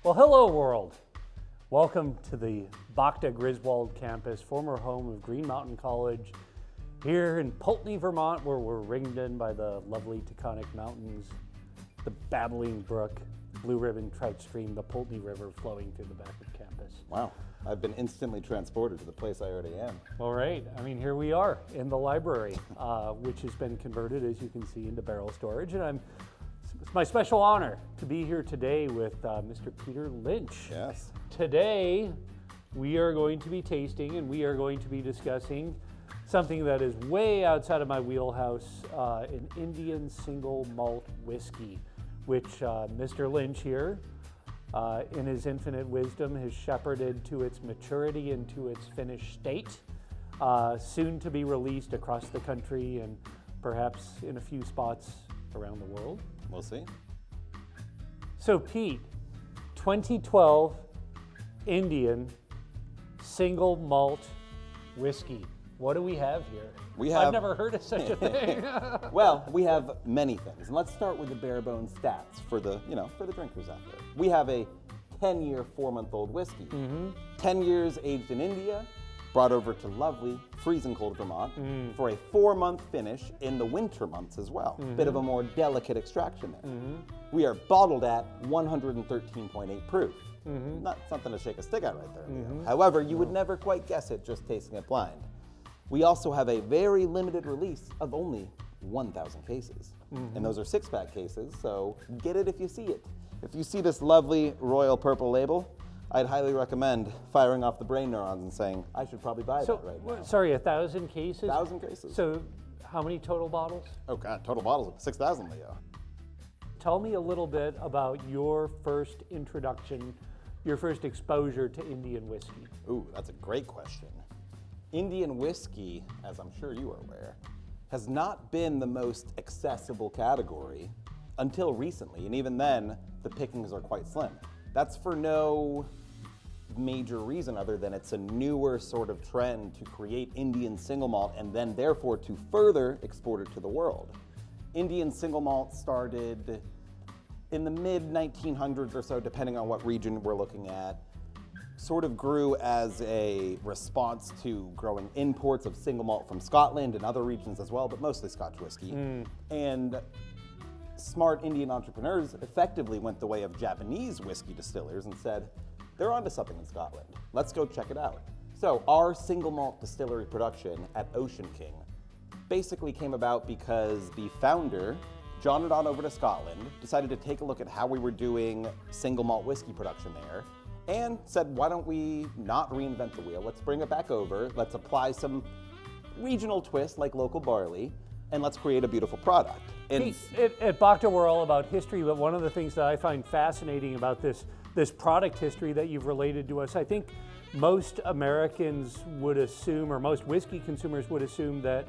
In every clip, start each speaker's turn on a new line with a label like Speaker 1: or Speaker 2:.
Speaker 1: Well, hello world. Welcome to the Bacta Griswold campus, former home of Green Mountain College, here in Pulteney, Vermont, where we're ringed in by the lovely Taconic Mountains, the babbling brook, Blue Ribbon Trout Stream, the Pulteney River flowing through the back of campus.
Speaker 2: Wow, I've been instantly transported to the place I already am.
Speaker 1: All right, here we are in the library, which has been converted, as you can see, into barrel storage, and it's my special honor to be here today with Mr. Peter Lynch.
Speaker 2: Yes.
Speaker 1: Today, we are going to be tasting and we are going to be discussing something that is way outside of my wheelhouse, an Indian single malt whiskey, which Mr. Lynch here, in his infinite wisdom, has shepherded to its maturity and to its finished state, soon to be released across the country and perhaps in a few spots around the world.
Speaker 2: We'll see.
Speaker 1: So Pete, 2012 Indian single malt whiskey. What do we have here? I've never heard of such a thing.
Speaker 2: Well, we have many things. And let's start with the bare bones stats for the drinkers out there. We have a 10-year, 4-month-old whiskey. 10 years aged in India, brought over to lovely, freezing cold Vermont for a 4-month finish in the winter months as well. Bit of a more delicate extraction there. We are bottled at 113.8 proof. Not something to shake a stick at right there. However, you would never quite guess it just tasting it blind. We also have a very limited release of only 1,000 cases. And those are 6-pack cases, so get it if you see it. If you see this lovely royal purple label, I'd highly recommend firing off the brain neurons and saying, I should probably buy that right now.
Speaker 1: Sorry, 1,000 cases?
Speaker 2: 1,000 cases.
Speaker 1: So how many total bottles?
Speaker 2: Oh God, total bottles, 6,000, Leo.
Speaker 1: Tell me a little bit about your first introduction, your first exposure to Indian whiskey.
Speaker 2: Ooh, that's a great question. Indian whiskey, as I'm sure you are aware, has not been the most accessible category until recently, and even then, the pickings are quite slim. That's for no major reason other than it's a newer sort of trend to create Indian single malt and then therefore to further export it to the world. Indian single malt started in the mid-1900s or so, depending on what region we're looking at, sort of grew as a response to growing imports of single malt from Scotland and other regions as well, but mostly Scotch whiskey. And smart Indian entrepreneurs effectively went the way of Japanese whiskey distillers and said, they're onto something in Scotland. Let's go check it out. So our single malt distillery production at Ocean King basically came about because the founder jaunted on over to Scotland, decided to take a look at how we were doing single malt whiskey production there, and said, why don't we not reinvent the wheel? Let's bring it back over. Let's apply some regional twist like local barley, and let's create a beautiful product. And
Speaker 1: At Bacta, we're all about history, but one of the things that I find fascinating about this product history that you've related to us, I think most Americans would assume, or most whiskey consumers would assume, that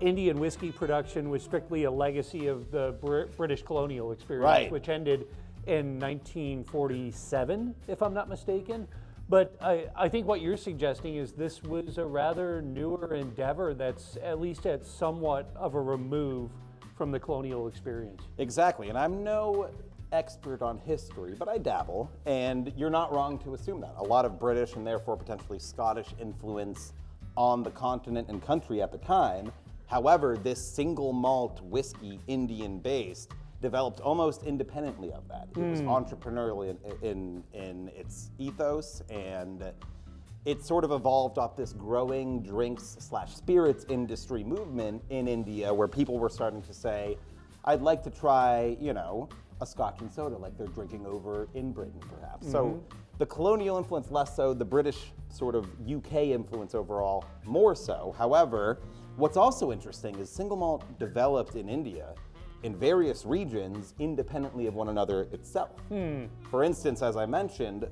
Speaker 1: Indian whiskey production was strictly a legacy of the British colonial experience, which ended in 1947, if I'm not mistaken. But I think what you're suggesting is this was a rather newer endeavor that's at least at somewhat of a remove from the colonial experience.
Speaker 2: Exactly, and I'm no expert on history, but I dabble, and you're not wrong to assume that. A lot of British and therefore potentially Scottish influence on the continent and country at the time. However, this single malt whiskey, Indian-based, developed almost independently of that. It was entrepreneurial in its ethos, and it sort of evolved off this growing drinks/spirits industry movement in India, where people were starting to say, I'd like to try, a Scotch and soda like they're drinking over in Britain, perhaps. So the colonial influence less so, the British sort of UK influence overall more so. However, what's also interesting is single malt developed in India in various regions independently of one another itself. For instance, as I mentioned,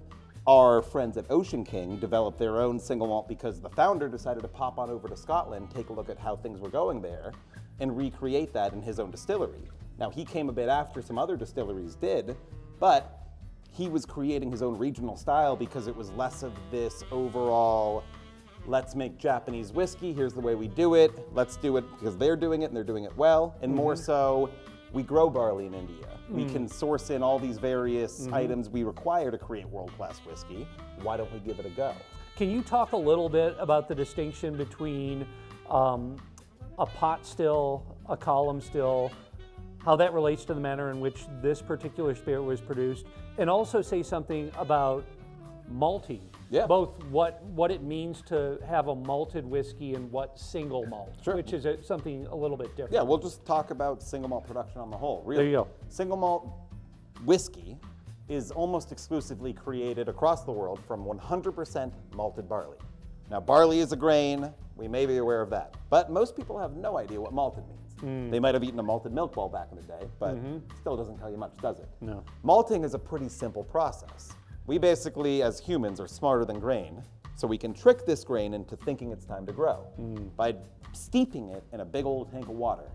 Speaker 2: our friends at Ocean King developed their own single malt because the founder decided to pop on over to Scotland, take a look at how things were going there, and recreate that in his own distillery. Now, he came a bit after some other distilleries did, but he was creating his own regional style because it was less of this overall, let's make Japanese whiskey, here's the way we do it, let's do it because they're doing it and they're doing it well, and more so, We grow barley in India. We can source in all these various items we require to create world-class whiskey. Why don't we give it a go?
Speaker 1: Can you talk a little bit about the distinction between a pot still, a column still, how that relates to the manner in which this particular spirit was produced, and also say something about malting?
Speaker 2: Yeah.
Speaker 1: Both what it means to have a malted whiskey and what single malt,
Speaker 2: Sure.
Speaker 1: which is something a little bit different.
Speaker 2: Yeah, we'll just talk about single malt production on the whole. Really,
Speaker 1: There you go.
Speaker 2: Single malt whiskey is almost exclusively created across the world from 100% malted barley. Now, barley is a grain. We may be aware of that. But most people have no idea what malted means. They might have eaten a malted milk ball back in the day, but still doesn't tell you much, does it?
Speaker 1: No.
Speaker 2: Malting is a pretty simple process. We basically, as humans, are smarter than grain, so we can trick this grain into thinking it's time to grow by steeping it in a big old tank of water.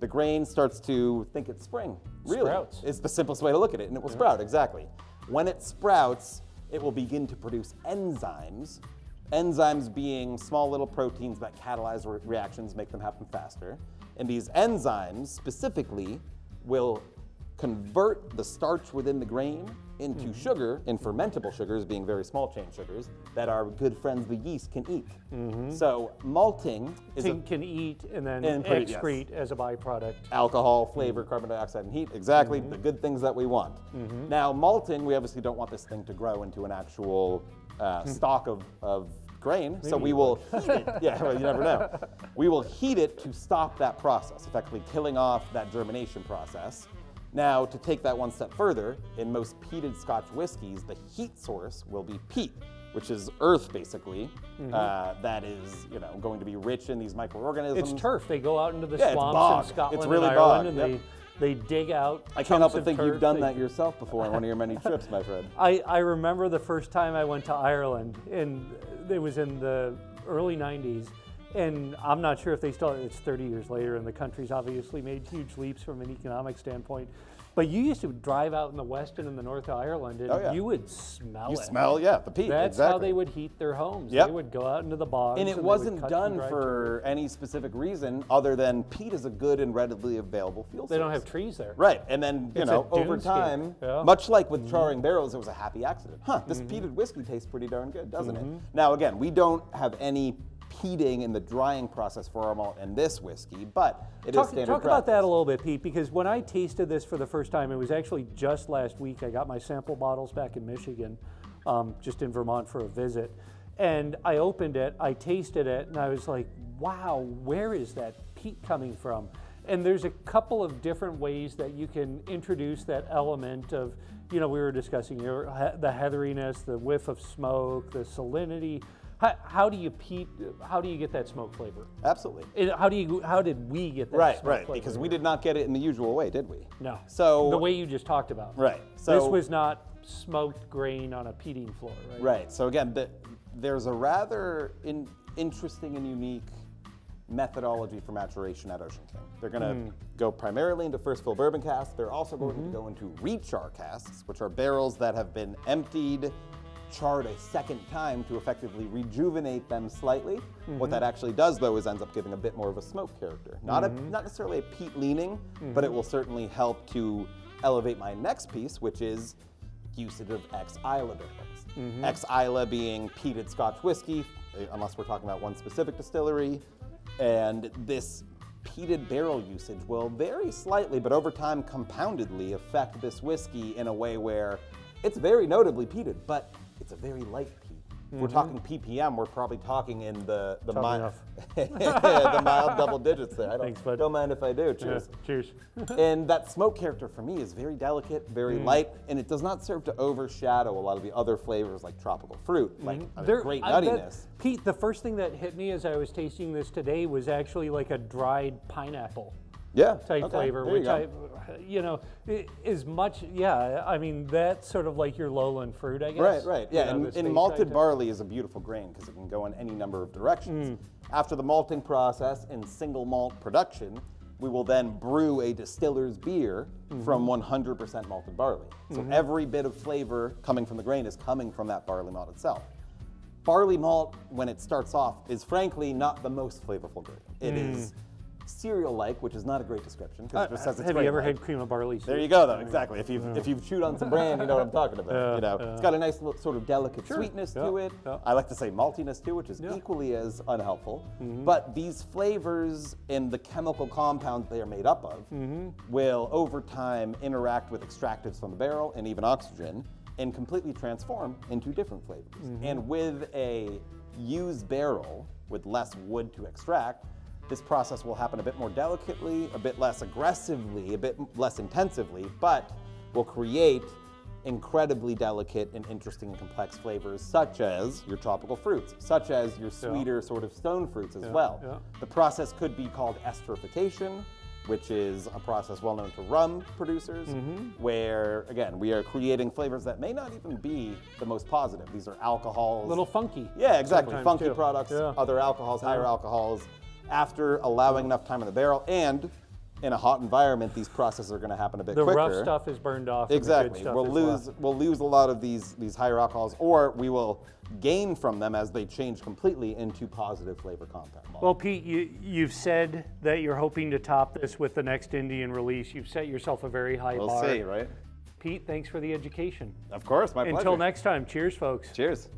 Speaker 2: The grain starts to think it's spring. Really,
Speaker 1: Sprouts.
Speaker 2: it's the simplest way to look at it, and it will sprout, exactly. When it sprouts, it will begin to produce enzymes. Enzymes being small little proteins that catalyze reactions, make them happen faster. And these enzymes specifically will convert the starch within the grain into sugar, and fermentable sugars being very small chain sugars that our good friends the yeast can eat. So malting is
Speaker 1: Can eat and then
Speaker 2: And produce, yes.
Speaker 1: excrete as a byproduct.
Speaker 2: alcohol, flavor, carbon dioxide, and heat, exactly the good things that we want. Now malting, we obviously don't want this thing to grow into an actual stock of grain, so we will heat it. Yeah, well, you never know. We will heat it to stop that process, effectively killing off that germination process. Now, to take that one step further, in most peated Scotch whiskies, the heat source will be peat, which is earth, basically, that is, going to be rich in these microorganisms.
Speaker 1: It's turf. They go out into the
Speaker 2: Yeah, it's
Speaker 1: swamps
Speaker 2: bog.
Speaker 1: in Scotland
Speaker 2: It's really
Speaker 1: and Ireland,
Speaker 2: bog,
Speaker 1: and they dig out.
Speaker 2: I can't help
Speaker 1: chunks
Speaker 2: but
Speaker 1: of
Speaker 2: think
Speaker 1: turf.
Speaker 2: you've done
Speaker 1: They-
Speaker 2: that yourself before on one of your many trips, my friend.
Speaker 1: I remember the first time I went to Ireland, and it was in the early 90s, and I'm not sure if they still, it's 30 years later, and the country's obviously made huge leaps from an economic standpoint. But you used to drive out in the west and in the north of Ireland, and
Speaker 2: Oh, yeah.
Speaker 1: you would smell
Speaker 2: You
Speaker 1: it.
Speaker 2: smell, the peat,
Speaker 1: That's
Speaker 2: exactly.
Speaker 1: how they would heat their homes.
Speaker 2: Yep.
Speaker 1: They would go out into the bogs.
Speaker 2: And
Speaker 1: they
Speaker 2: it
Speaker 1: would
Speaker 2: wasn't
Speaker 1: cut
Speaker 2: done
Speaker 1: and dry
Speaker 2: for any specific reason other than peat is a good and readily available fuel
Speaker 1: They don't
Speaker 2: source.
Speaker 1: have trees there.
Speaker 2: Right, and then,
Speaker 1: It's a
Speaker 2: over
Speaker 1: dunescape,
Speaker 2: time,
Speaker 1: yeah.
Speaker 2: much like with charring barrels, it was a happy accident. This peated whiskey tastes pretty darn good, doesn't it? Now, again, we don't have any peating in the drying process for our malt in this whiskey, but it is
Speaker 1: Talk
Speaker 2: standard
Speaker 1: about
Speaker 2: practice.
Speaker 1: that a little bit, Pete, because when I tasted this for the first time, it was actually just last week. I got my sample bottles back in Michigan, just in Vermont for a visit. And I opened it, I tasted it, and I was like, wow, where is that peat coming from? And there's a couple of different ways that you can introduce that element of, we were discussing the heatheriness, the whiff of smoke, the salinity. How do you get that smoke flavor?
Speaker 2: Absolutely.
Speaker 1: And how did we get that
Speaker 2: Right,
Speaker 1: smoke
Speaker 2: right,
Speaker 1: flavor?
Speaker 2: because we did not get it in the usual way, did we?
Speaker 1: No.
Speaker 2: So
Speaker 1: the way you just talked about.
Speaker 2: Right.
Speaker 1: This
Speaker 2: So
Speaker 1: was not smoked grain on a peating floor, right?
Speaker 2: Right. So again, there's a rather interesting and unique methodology for maturation at Ocean King. They're going to go primarily into first fill bourbon casks. They're also going to go into rechar casks, which are barrels that have been emptied, charred a second time to effectively rejuvenate them slightly. What that actually does, though, is ends up giving a bit more of a smoke character. Not necessarily a peat leaning, but it will certainly help to elevate my next piece, which is usage of ex-Isla barrels. Ex-Isla being peated Scotch whiskey, unless we're talking about one specific distillery. And this peated barrel usage will vary slightly, but over time compoundedly affect this whiskey in a way where it's very notably peated, but it's a very light peat. If we're talking ppm, we're probably talking in the mild, the mild double digits there.
Speaker 1: Thanks, bud.
Speaker 2: Don't mind if I do. Cheers.
Speaker 1: Yeah, cheers.
Speaker 2: And that smoke character for me is very delicate, very light, and it does not serve to overshadow a lot of the other flavors like tropical fruit, like a great nuttiness.
Speaker 1: Pete, the first thing that hit me as I was tasting this today was actually like a dried pineapple
Speaker 2: Yeah.
Speaker 1: type
Speaker 2: okay,
Speaker 1: flavor,
Speaker 2: there you
Speaker 1: which
Speaker 2: go.
Speaker 1: is much, I mean, that's sort of like your lowland fruit, I guess.
Speaker 2: Right. Yeah,
Speaker 1: the
Speaker 2: and
Speaker 1: Stateside
Speaker 2: malted
Speaker 1: type.
Speaker 2: barley is a beautiful grain because it can go in any number of directions. After the malting process in single malt production, we will then brew a distiller's beer from 100% malted barley. So every bit of flavor coming from the grain is coming from that barley malt itself. Barley malt, when it starts off, is frankly not the most flavorful grain. It is cereal-like, which is not a great description because it just says it's
Speaker 1: Have you ever
Speaker 2: grain-like.
Speaker 1: had cream of barley soup?
Speaker 2: There you go, though. Exactly. If you've chewed on some bran, you know what I'm talking about.
Speaker 1: Yeah,
Speaker 2: you know,
Speaker 1: yeah.
Speaker 2: it's got a nice little sort of delicate sweetness to
Speaker 1: Yeah,
Speaker 2: it.
Speaker 1: yeah.
Speaker 2: I like to say maltiness too, which is equally as unhelpful. But these flavors and the chemical compounds they are made up of will, over time, interact with extractives from the barrel and even oxygen, and completely transform into different flavors. And with a used barrel with less wood to extract, this process will happen a bit more delicately, a bit less aggressively, a bit less intensively, but will create incredibly delicate and interesting and complex flavors, such as your tropical fruits, such as your sweeter sort of stone fruits as well.
Speaker 1: yeah.
Speaker 2: The process could be called esterification, which is a process well known to rum producers, where, again, we are creating flavors that may not even be the most positive. These are alcohols.
Speaker 1: A little funky.
Speaker 2: Yeah, exactly.
Speaker 1: sometimes,
Speaker 2: Funky
Speaker 1: too.
Speaker 2: products,
Speaker 1: Yeah.
Speaker 2: other alcohols, higher alcohols. After allowing enough time in the barrel, and in a hot environment, these processes are going to happen a bit
Speaker 1: The
Speaker 2: quicker.
Speaker 1: rough stuff is burned off. and the good
Speaker 2: Exactly.
Speaker 1: stuff
Speaker 2: We'll
Speaker 1: is left.
Speaker 2: lose a lot of these higher alcohols, or we will gain from them as they change completely into positive flavor compound.
Speaker 1: Well, Pete, you've said that you're hoping to top this with the next Indian release. You've set yourself a very high
Speaker 2: We'll
Speaker 1: bar.
Speaker 2: see, right?
Speaker 1: Pete, thanks for the education.
Speaker 2: Of course, my pleasure.
Speaker 1: Until next time, cheers, folks.
Speaker 2: Cheers.